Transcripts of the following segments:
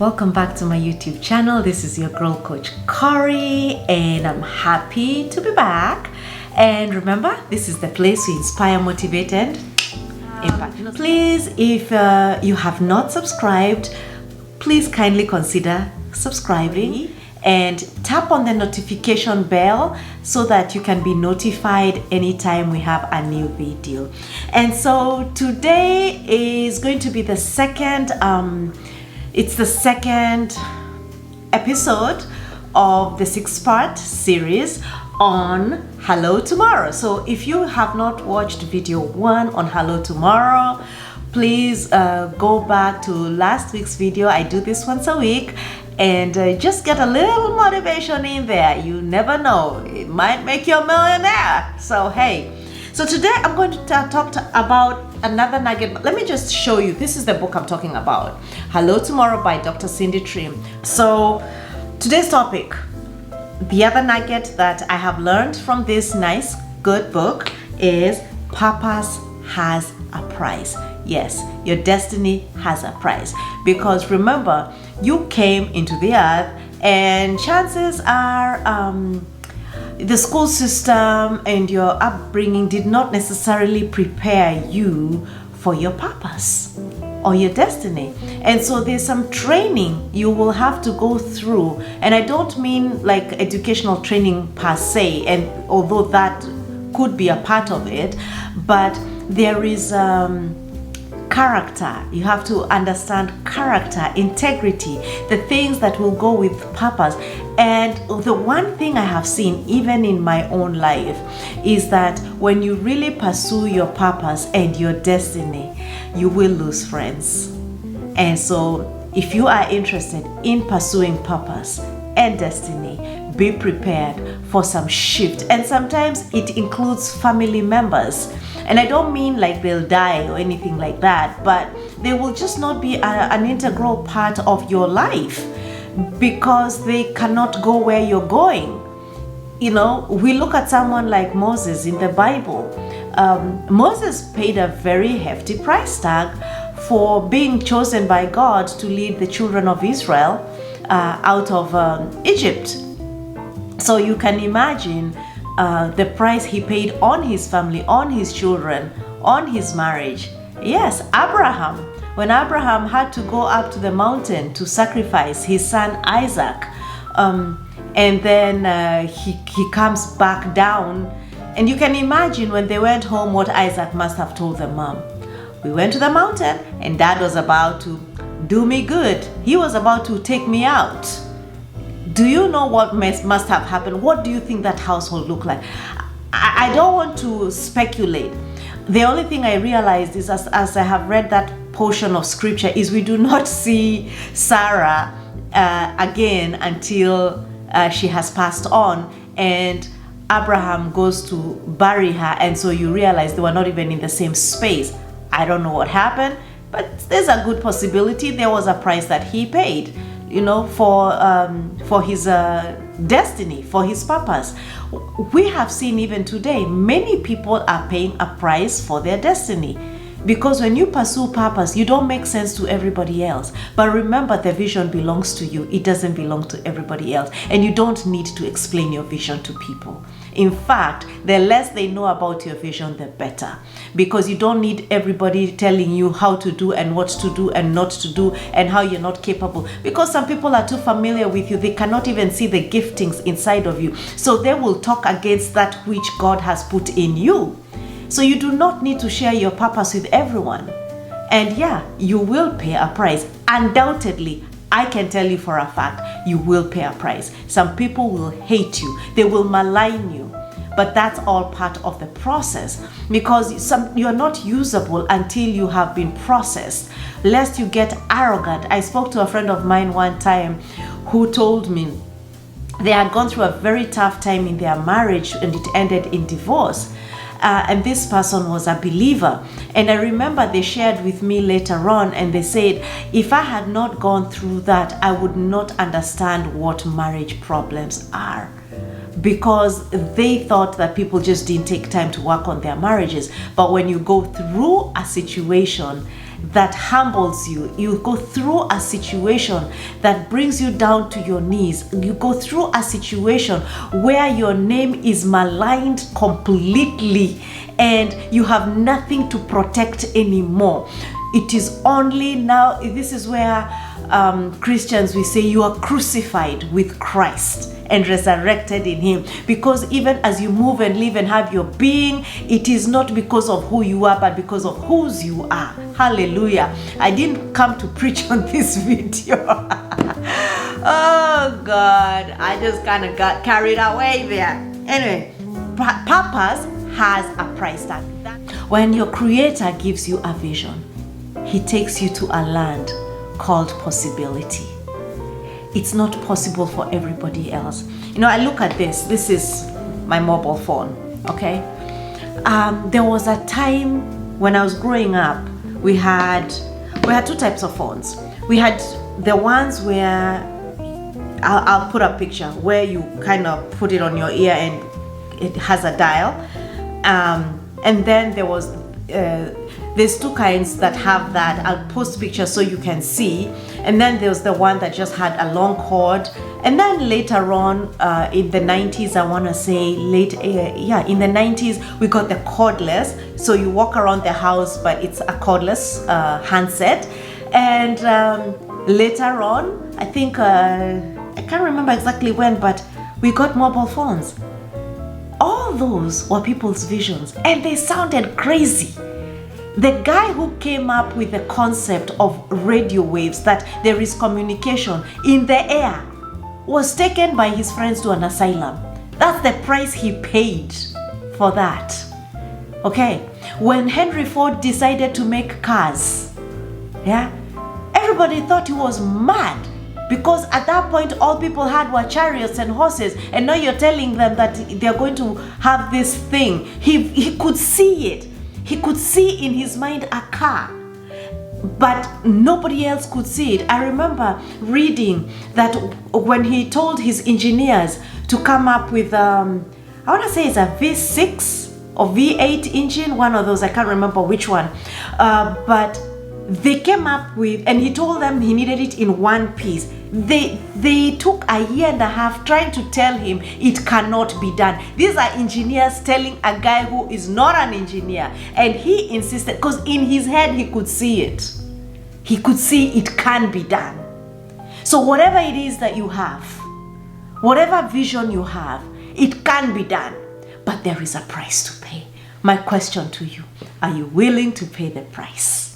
Welcome back to my YouTube channel. This is your girl coach Corey, and I'm happy to be back. And remember, this is the place we inspire, motivate, and impact. Please, if you have not subscribed, please kindly consider subscribing and tap on the notification bell so that you can be notified anytime we have a new video. And so today is going to be the second it's the second episode of the 6-part series on Hello Tomorrow. So if you have not watched video 1 on Hello Tomorrow, please go back to last week's video. I do this once a week, and just get a little motivation in there. You never know, it might make you a millionaire. So hey, so today I'm going to talk about another nugget. Let me just show you. This is the book I'm talking about, Hello Tomorrow by Dr. Trimm. So today's topic, the other nugget that I have learned from this nice, good book is purpose has a price. Yes, your destiny has a price. Because remember, you came into the earth, and chances are the school system and your upbringing did not necessarily prepare you for your purpose or your destiny. And so there's some training you will have to go through. And I don't mean like educational training per se, and although that could be a part of it, but there is character. You have to understand character, integrity, the things that will go with purpose. And the one thing I have seen even in my own life is that when you really pursue your purpose and your destiny, you will lose friends. And so if you are interested in pursuing purpose and destiny, be prepared for some shift. And sometimes it includes family members. And I don't mean like they'll die or anything like that, but they will just not be an integral part of your life because they cannot go where you're going. You know, we look at someone like Moses in the Bible. Moses paid a very hefty price tag for being chosen by God to lead the children of Israel out of Egypt. So you can imagine the price he paid on his family, on his children, on his marriage. Yes, Abraham, when Abraham had to go up to the mountain to sacrifice his son Isaac, and then he comes back down, and you can imagine when they went home what Isaac must have told the mom. We went to the mountain and dad was about to do me good. He was about to take me out. Do you know what must have happened? What do you think that household looked like? I don't want to speculate. The only thing I realized is as I have read that portion of scripture is we do not see Sarah again until she has passed on, and Abraham goes to bury her, and so you realize they were not even in the same space. I don't know what happened, but there's a good possibility there was a price that he paid, you know, for his destiny, for his purpose. We have seen even today, many people are paying a price for their destiny. Because when you pursue purpose, you don't make sense to everybody else. But remember, the vision belongs to you. It doesn't belong to everybody else. And you don't need to explain your vision to people. In fact, the less they know about your vision, the better. Because you don't need everybody telling you how to do and what to do and not to do and how you're not capable. Because some people are too familiar with you. They cannot even see the giftings inside of you. So they will talk against that which God has put in you. So you do not need to share your purpose with everyone. And yeah, you will pay a price. Undoubtedly, I can tell you for a fact, you will pay a price. Some people will hate you. They will malign you. But that's all part of the process, because you're not usable until you have been processed, lest you get arrogant. I spoke to a friend of mine one time who told me they had gone through a very tough time in their marriage and it ended in divorce. And this person was a believer. And I remember they shared with me later on, and they said, if I had not gone through that, I would not understand what marriage problems are. Because they thought that people just didn't take time to work on their marriages. But when you go through a situation, that humbles you. You go through a situation that brings you down to your knees. You go through a situation where your name is maligned completely and you have nothing to protect anymore. It is only now, this is where Christians, we say you are crucified with Christ and resurrected in him, because even as you move and live and have your being, it is not because of who you are, but because of whose you are. Hallelujah. I didn't come to preach on this video. Oh God, I just kind of got carried away there. Anyway, purpose has a price tag. When your creator gives you a vision, he takes you to a land called possibility. It's not possible for everybody else. You know, I look at this. This is my mobile phone, okay? There was a time when I was growing up, we had two types of phones. We had the ones where, I'll put a picture, where you kind of put it on your ear and it has a dial. And then there was, there's two kinds that have that. I'll post pictures so you can see. And then there's the one that just had a long cord. And then later on, in the 90s, I want to say in the 90s, we got the cordless. So you walk around the house, but it's a cordless handset. And later on, I think, I can't remember exactly when, but we got mobile phones. All those were people's visions, and they sounded crazy. The guy who came up with the concept of radio waves, that there is communication in the air, was taken by his friends to an asylum. That's the price he paid for that. Okay, when Henry Ford decided to make cars, everybody thought he was mad, because at that point all people had were chariots and horses, and now you're telling them that they're going to have this thing. He could see it. He could see in his mind a car, but nobody else could see it. I remember reading that when he told his engineers to come up with, I want to say it's a V6 or V8 engine, one of those, I can't remember which one, but they came up with, and he told them he needed it in one piece. They took a year and a half trying to tell him it cannot be done. These are engineers telling a guy who is not an engineer, and he insisted, because in his head he could see it. He could see it can be done. So whatever it is that you have, whatever vision you have, it can be done, but there is a price to pay. My question to you, are you willing to pay the price?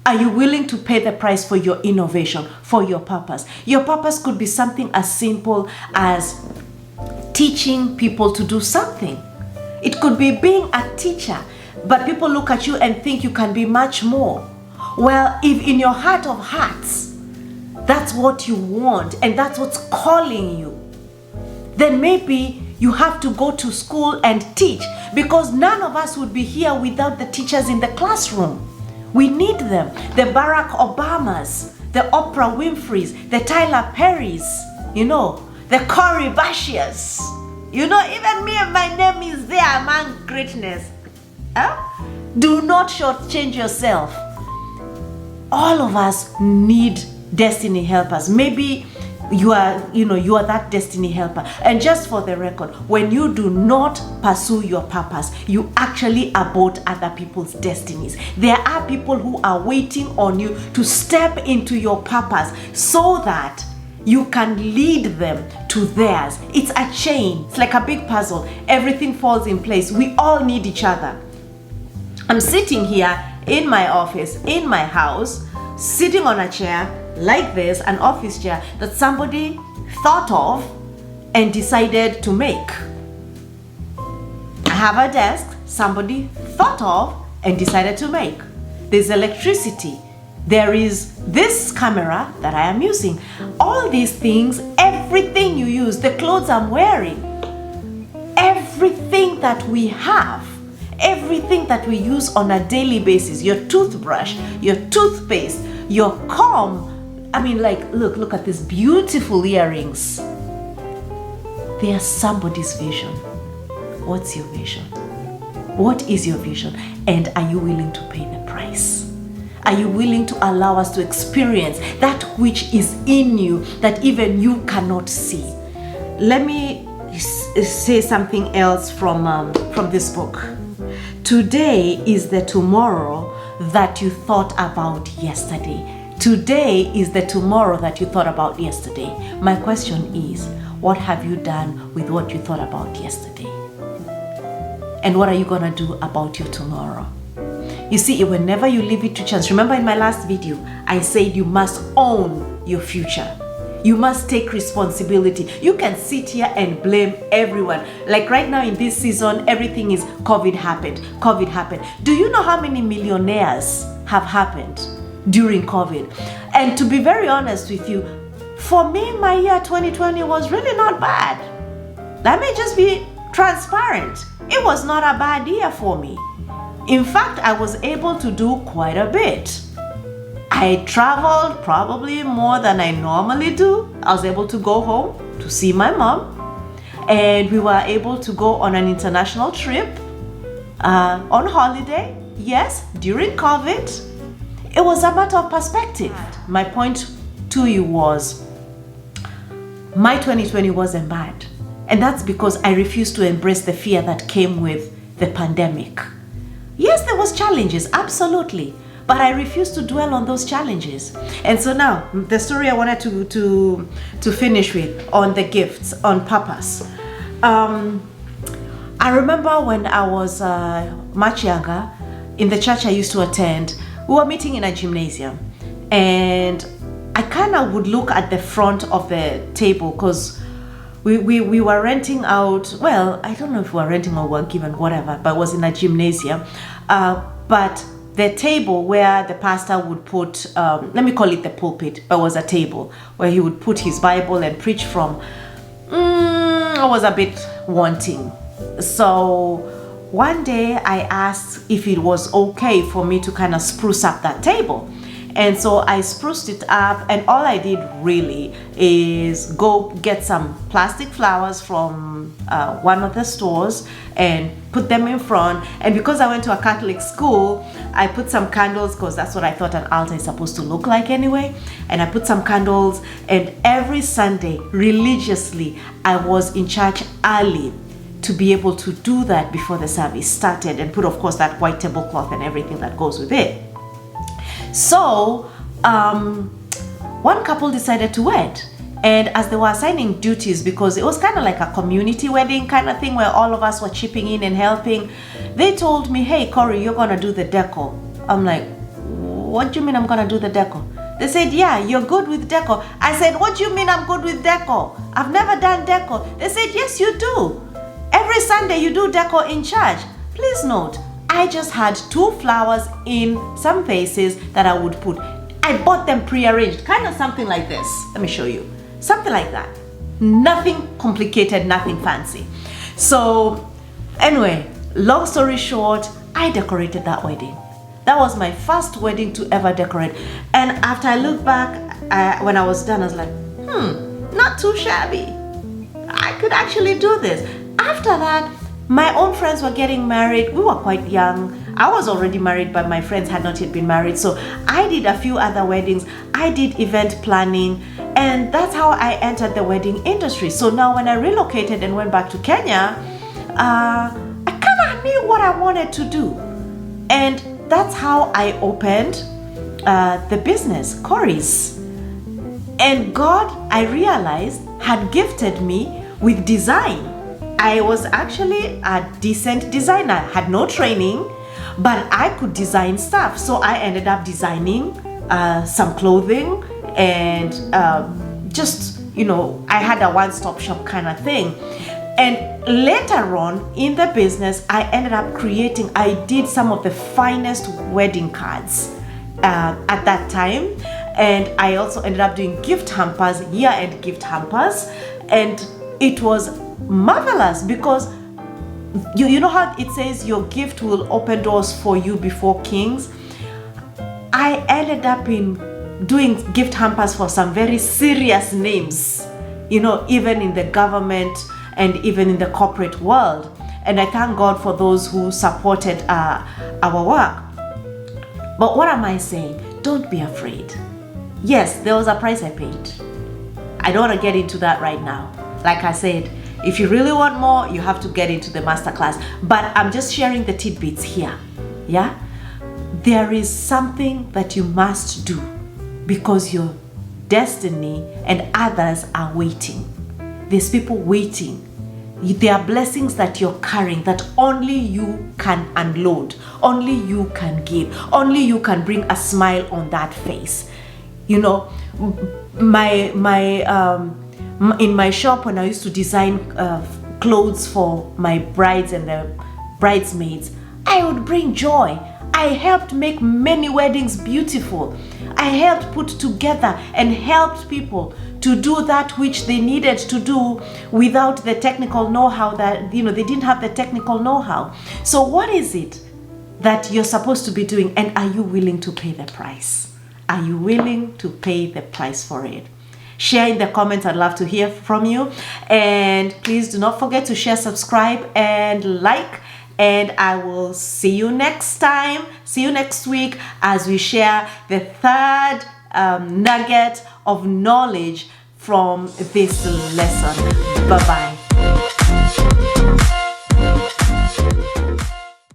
Are you willing to pay the price for your innovation, for your purpose? Your purpose could be something as simple as teaching people to do something. It could be being a teacher, but people look at you and think you can be much more. Well, if in your heart of hearts, that's what you want and that's what's calling you, then maybe you have to go to school and teach, because none of us would be here without the teachers in the classroom. We need them. The Barack Obamas, the Oprah Winfreys, the Tyler Perrys, the Corey Bashias. Even me and my name is there among greatness. Do not shortchange yourself. All of us need destiny helpers. Maybe you are that destiny helper. And just for the record, when you do not pursue your purpose, you actually abort other people's destinies. There are people who are waiting on you to step into your purpose so that you can lead them to theirs. It's a chain. It's like a big puzzle. Everything falls in place. We all need each other. I'm sitting here in my office, in my house, sitting on a chair like this, an office chair that somebody thought of and decided to make. I have a desk somebody thought of and decided to make. There's electricity. There is this camera that I am using. All these things, everything you use, the clothes I'm wearing, everything that we have, everything that we use on a daily basis, your toothbrush, your toothpaste, your comb, look at these beautiful earrings. They are somebody's vision. What's your vision? What is your vision? And are you willing to pay the price? Are you willing to allow us to experience that which is in you that even you cannot see? Let me say something else from this book. Today is the tomorrow that you thought about yesterday. Today is the tomorrow that you thought about yesterday. My question is, what have you done with what you thought about yesterday? And what are you gonna do about your tomorrow? You see, whenever you leave it to chance, remember in my last video, I said you must own your future. You must take responsibility. You can sit here and blame everyone. Like right now in this season, everything is COVID happened. COVID happened. Do you know how many millionaires have happened during COVID? And to be very honest with you, for me, my year 2020 was really not bad. Let me just be transparent. It was not a bad year for me. In fact, I was able to do quite a bit. I traveled probably more than I normally do. I was able to go home to see my mom, and we were able to go on an international trip on holiday. Yes, during COVID. It was a matter of perspective. My point to you was, my 2020 wasn't bad. And that's because I refused to embrace the fear that came with the pandemic. Yes, there was challenges, absolutely. But I refused to dwell on those challenges. And so now, the story I wanted to finish with on the gifts, on purpose. I remember when I was much younger, in the church I used to attend, we were meeting in a gymnasium. And I kind of would look at the front of the table because we were renting out, well, I don't know if we were renting or were given, whatever, but it was in a gymnasium. But the table where the pastor would put, let me call it the pulpit, but it was a table where he would put his Bible and preach from, I was a bit wanting. So one day I asked if it was okay for me to kind of spruce up that table. And so I spruced it up, and all I did really is go get some plastic flowers from one of the stores and put them in front. And because I went to a Catholic school, I put some candles, because that's what I thought an altar is supposed to look like anyway. And I put some candles, and every Sunday, religiously, I was in church early to be able to do that before the service started, and put, of course, that white tablecloth and everything that goes with it. So one couple decided to wed, and as they were assigning duties, because it was kind of like a community wedding kind of thing where all of us were chipping in and helping, they told me, hey Corey, you're gonna do the decor. I'm like, what do you mean I'm gonna do the decor? They said, yeah, you're good with decor. I said, what do you mean I'm good with decor? I've never done decor. They said, yes you do. Every Sunday you do decor in church. Please note, I just had 2 flowers in some vases that I would put. I bought them pre-arranged, kind of something like this. Let me show you. Something like that. Nothing complicated, nothing fancy. So anyway, long story short, I decorated that wedding. That was my first wedding to ever decorate. And after I look back, when I was done, I was like, not too shabby. I could actually do this. After that, my own friends were getting married. We were quite young. I was already married, but my friends had not yet been married. So I did a few other weddings. I did event planning, and that's how I entered the wedding industry. So now when I relocated and went back to Kenya, I kind of knew what I wanted to do. And that's how I opened the business, Corey's. And God, I realized, had gifted me with design. I was actually a decent designer, had no training, but I could design stuff. So I ended up designing some clothing, and just, I had a one-stop shop kind of thing. And later on in the business, I ended up I did some of the finest wedding cards at that time. And I also ended up doing gift hampers, year-end gift hampers. And it was marvelous, because you know how it says your gift will open doors for you before kings. I ended up doing gift hampers for some very serious names, even in the government and even in the corporate world. And I thank God for those who supported our work. But what am I saying? Don't be afraid. Yes, there was a price I paid. I don't want to get into that right now. Like I said, if you really want more, you have to get into the masterclass. But I'm just sharing the tidbits here. Yeah? There is something that you must do because your destiny and others are waiting. There's people waiting. There are blessings that you're carrying that only you can unload, only you can give, only you can bring a smile on that face. You know, in my shop when I used to design clothes for my brides and the bridesmaids, I would bring joy. I helped make many weddings beautiful. I helped put together and helped people to do that which they needed to do without the technical know-how that, they didn't have the technical know-how. So what is it that you're supposed to be doing, and are you willing to pay the price? Are you willing to pay the price for it? Share in the comments. I'd love to hear from you. And please do not forget to share, subscribe, and like. And I will see you next time. See you next week as we share the third nugget of knowledge from this lesson. Bye-bye.